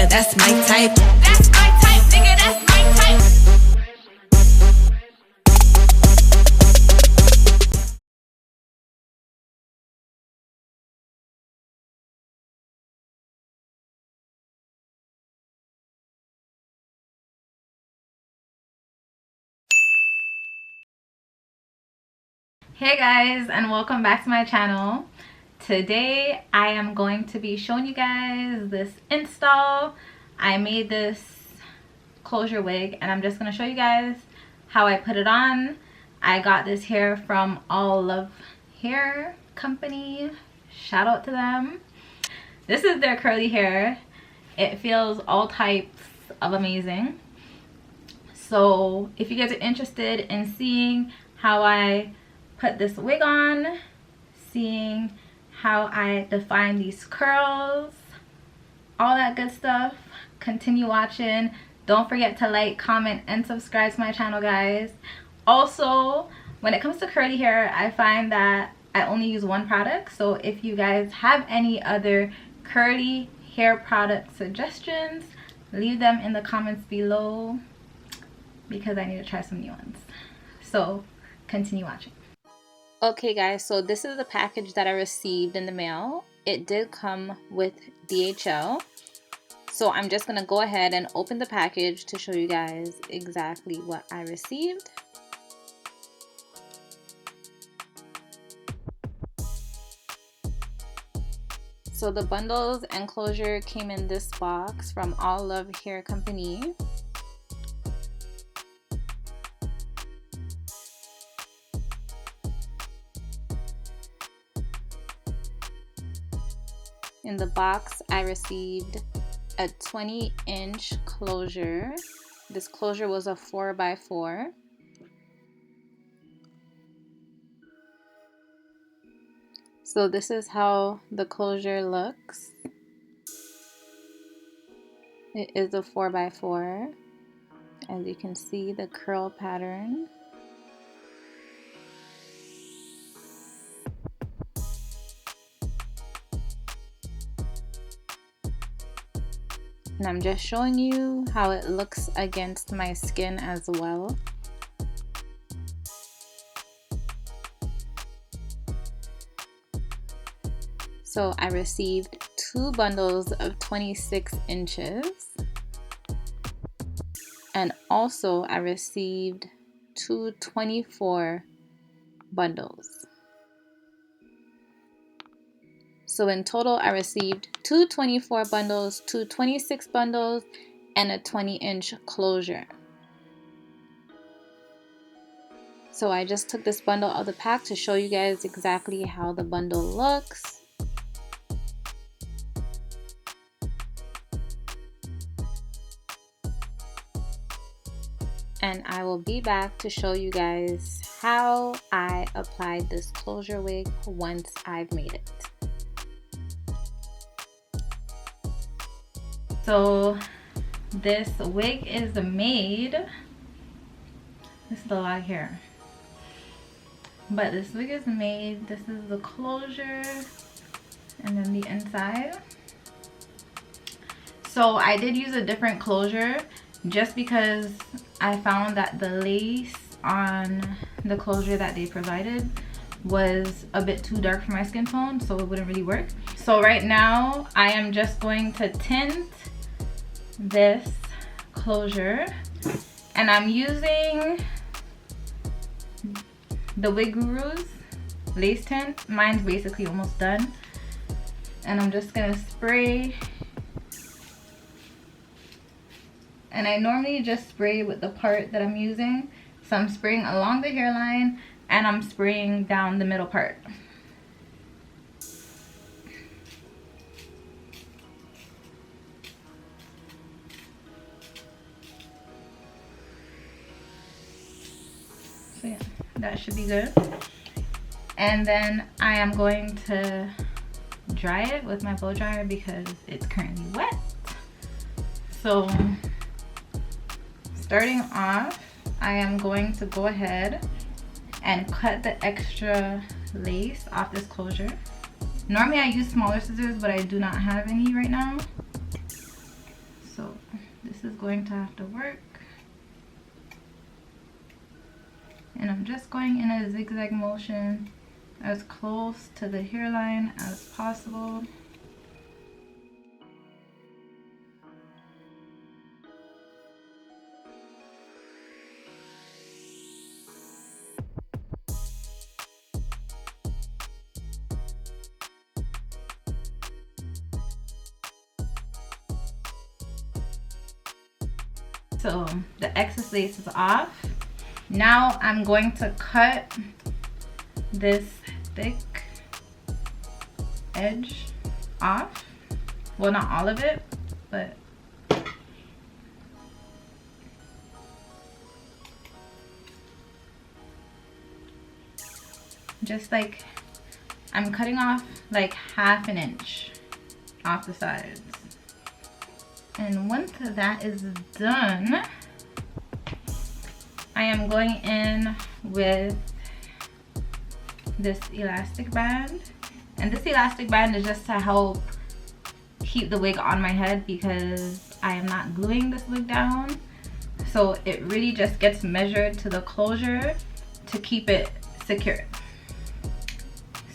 nigga, that's my type. That's my type, nigga, that's my type. Hey guys, and welcome back to my channel. Today I am going to be showing you guys this install. I made this closure wig and I'm just going to show you guys how I put it on. I got this hair from Allove Hair company. Shout out to them. This is their curly hair. It feels all types of amazing. So if you guys are interested in seeing how I put this wig on, seeing how I define these curls, all that good stuff, continue watching. Don't forget to like, comment, and subscribe to my channel, guys. Also, when it comes to curly hair, I find that I only use one product. So if you guys have any other curly hair product suggestions, leave them in the comments below because I need to try some new ones. So continue watching. Okay guys, so this is the package that I received in the mail. It did come with DHL. So I'm just going to go ahead and open the package to show you guys exactly what I received. So the bundles and closure came in this box from Allove Hair company. In the box, I received a 20-inch closure. This closure was a 4x4. So this is how the closure looks. It is a 4x4. As you can see, the curl pattern. And I'm just showing you how it looks against my skin as well. So I received 2 bundles of 26 inches. And also I received 2 24 bundles. So in total, I received 2 24 bundles, 2 26 bundles, and a 20-inch closure. So I just took this bundle out of the pack to show you guys exactly how the bundle looks. And I will be back to show you guys how I applied this closure wig once I've made it. So this wig is made. This is a lot of hair, but this wig is made. This is the closure and then the inside. So I did use a different closure just because I found that the lace on the closure that they provided was a bit too dark for my skin tone, so it wouldn't really work. So right now I am just going to tint this closure, and I'm using the Wig Guru's lace tint. Mine's basically almost done, and I'm just gonna spray. And I normally just spray with the part that I'm using, so I'm spraying along the hairline and I'm spraying down the middle part. So yeah, that should be good. And then I am going to dry it with my blow dryer because it's currently wet. So starting off, I am going to go ahead and cut the extra lace off this closure. Normally I use smaller scissors, but I do not have any right now. going to have to work. And I'm just going in a zigzag motion as close to the hairline as possible. So the excess lace is off. Now I'm going to cut this thick edge off. Well, not all of it, but just like I'm cutting off like ½ an inch off the sides. And once that is done, I am going in with this elastic band. And this elastic band is just to help keep the wig on my head because I am not gluing this wig down. So it really just gets measured to the closure to keep it secure.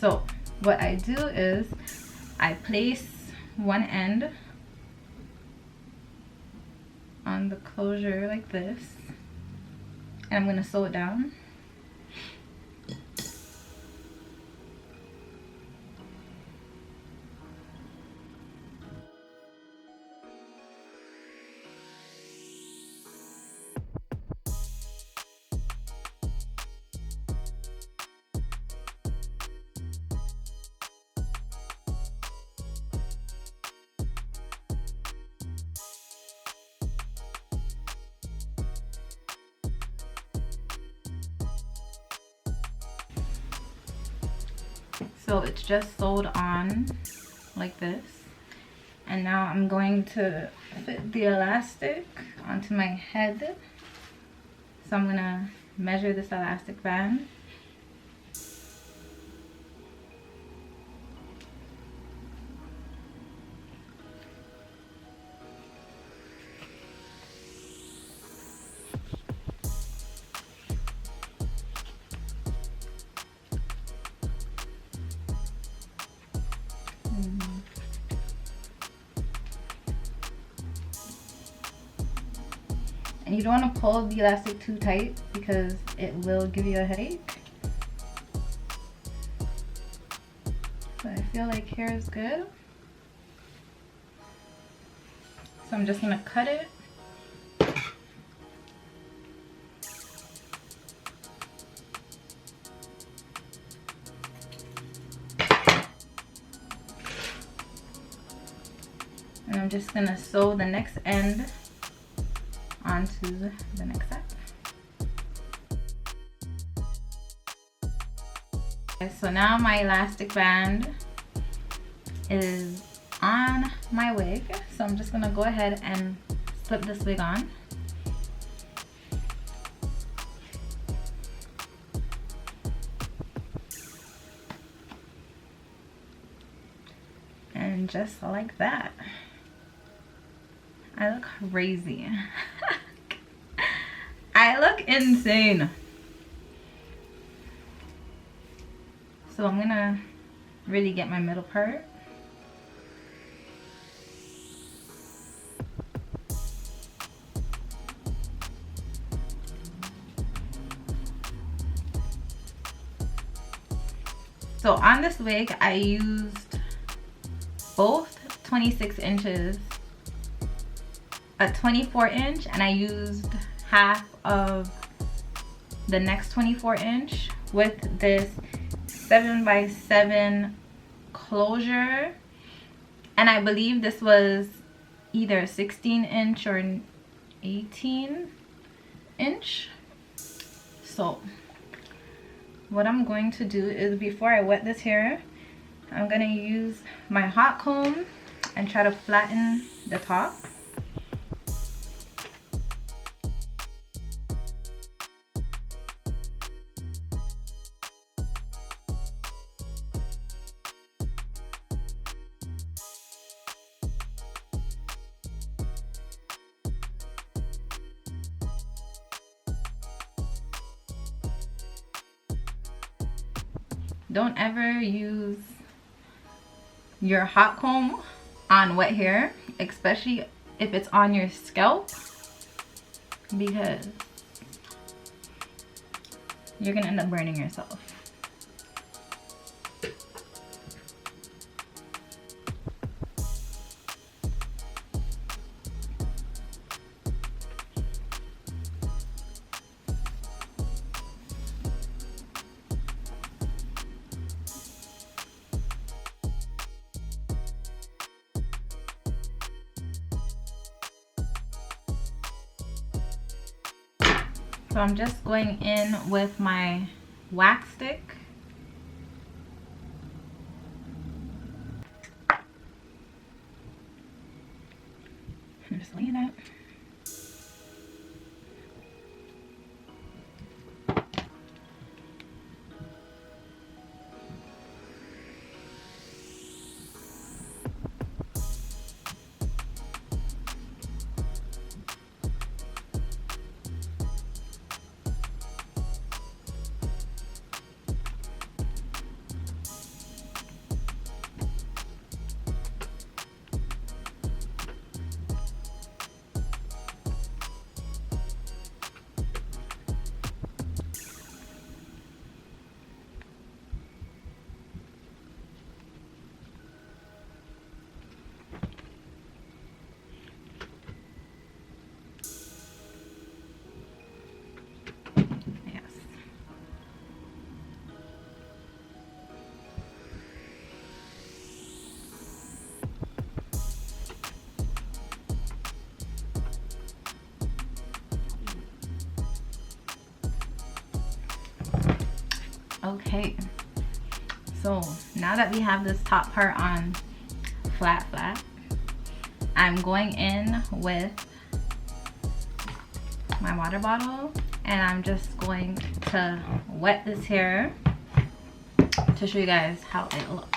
So what I do is I place one end on the closure like this, and I'm going to sew it down. So it's just sewed on like this. And now I'm going to fit the elastic onto my head. So I'm gonna measure this elastic band. And you don't want to pull the elastic too tight because it will give you a headache. So I feel like here is good. So I'm just going to cut it. And I'm just going to sew the next end onto the next set. Okay, so now my elastic band is on my wig, so I'm just gonna go ahead and slip this wig on. And just like that, I look crazy. I look insane. So I'm gonna really get my middle part. So on this wig, I used both 26 inches, a 24 inch, and I used half of the next 24 inch with this 7x7 closure. And I believe this was either 16 inch or an 18 inch. So what I'm going to do is, before I wet this hair, I'm going to use my hot comb and try to flatten the top. don't ever use your hot comb on wet hair, especially if it's on your scalp, because you're gonna end up burning yourself. So I'm just going in with my wax stick. I'm just laying it. Okay, so now that we have this top part on flat, I'm going in with my water bottle and I'm just going to wet this hair to show you guys how it looks.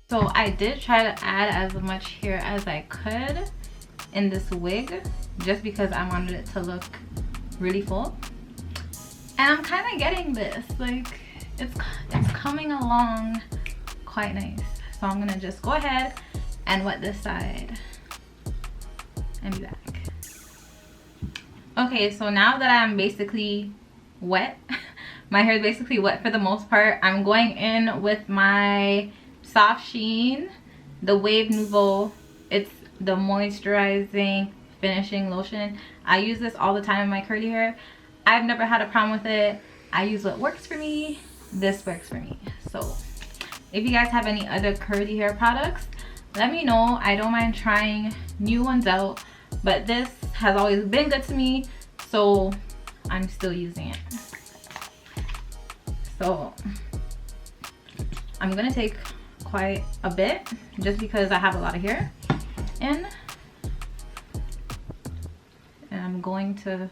So I did try to add as much hair as I could in this wig just because I wanted it to look really full. And I'm kind of getting this, like it's coming along quite nice. So I'm gonna just go ahead and wet this side and be back. Okay, so now that I'm basically wet, my hair is basically wet for the most part, I'm going in with my Soft Sheen, the Wave Nouveau. It's the moisturizing finishing lotion. I use this all the time in my curly hair. I've never had a problem with it. I use what works for me. This works for me. So if you guys have any other curly hair products, let me know. I don't mind trying new ones out, but this has always been good to me, so I'm still using it. So I'm gonna take quite a bit just because I have a lot of hair in, and I'm going to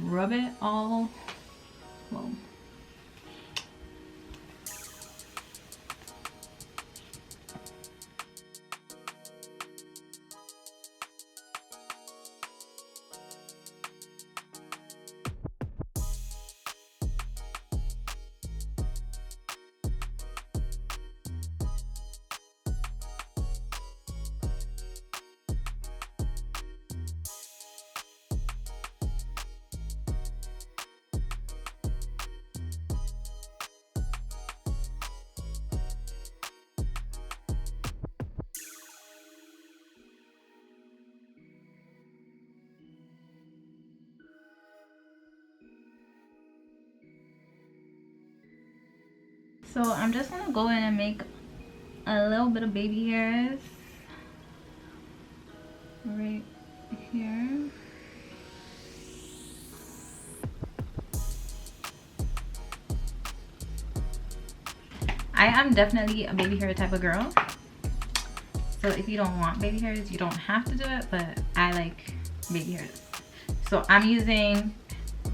rub it all, well, So I'm just gonna go in and make a little bit of baby hairs right here. I am definitely a baby hair type of girl. So if you don't want baby hairs, you don't have to do it, but I like baby hairs. So I'm using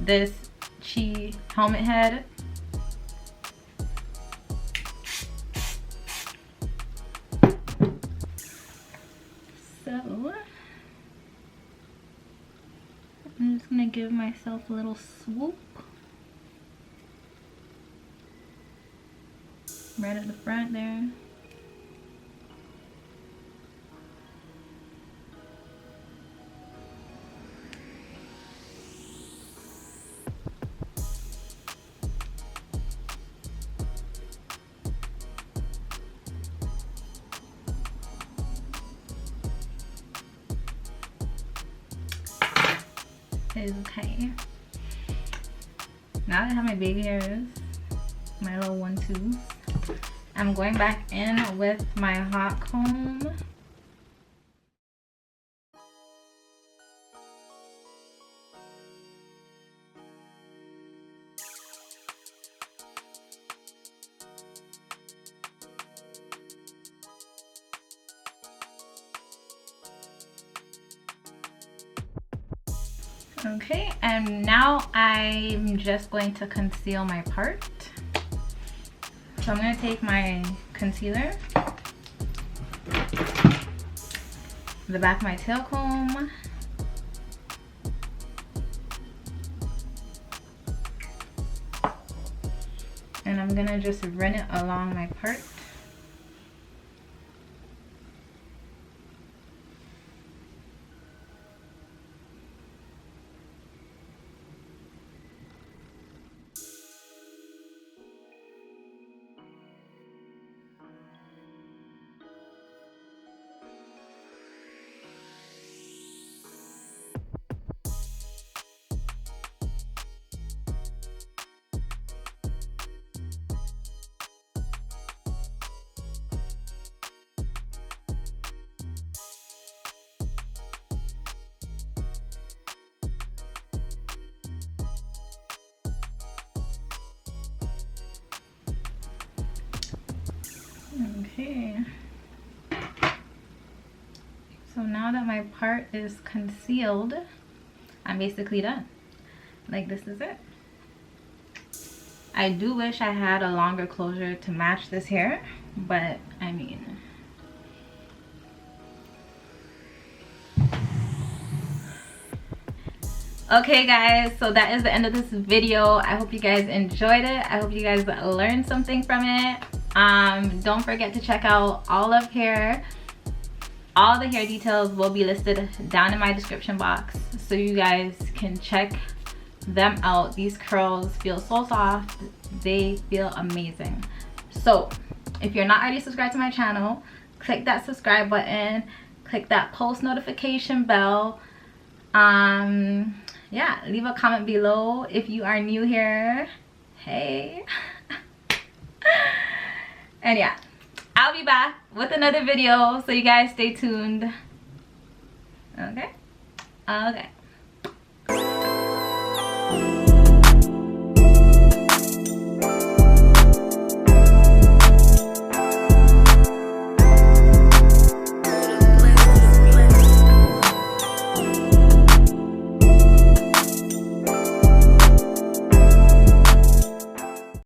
this 𝐇𝐔𝐍𝐍𝐘 helmet head. So I'm just gonna give myself a little swoop right at the front there. Okay. Now that I have my baby hairs, my little 1-2s, I'm going back in with my hot comb. Okay, and now I'm just going to conceal my part. So I'm going to take my concealer, the back of my tail comb, and I'm going to just run it along my part. Okay, so now that my part is concealed, I'm basically done. Like, this is it. I do wish I had a longer closure to match this hair, but I mean, okay guys, so that is the end of this video. I hope you guys enjoyed it. I hope you guys learned something from it. Don't forget to check out Allove Hair. All the hair details will be listed down in my description box, so you guys can check them out. These curls feel so soft, they feel amazing. So if you're not already subscribed to my channel, click that subscribe button, click that post notification bell. Yeah, leave a comment below if you are new here. Hey. And yeah, I'll be back with another video, so you guys stay tuned. Okay.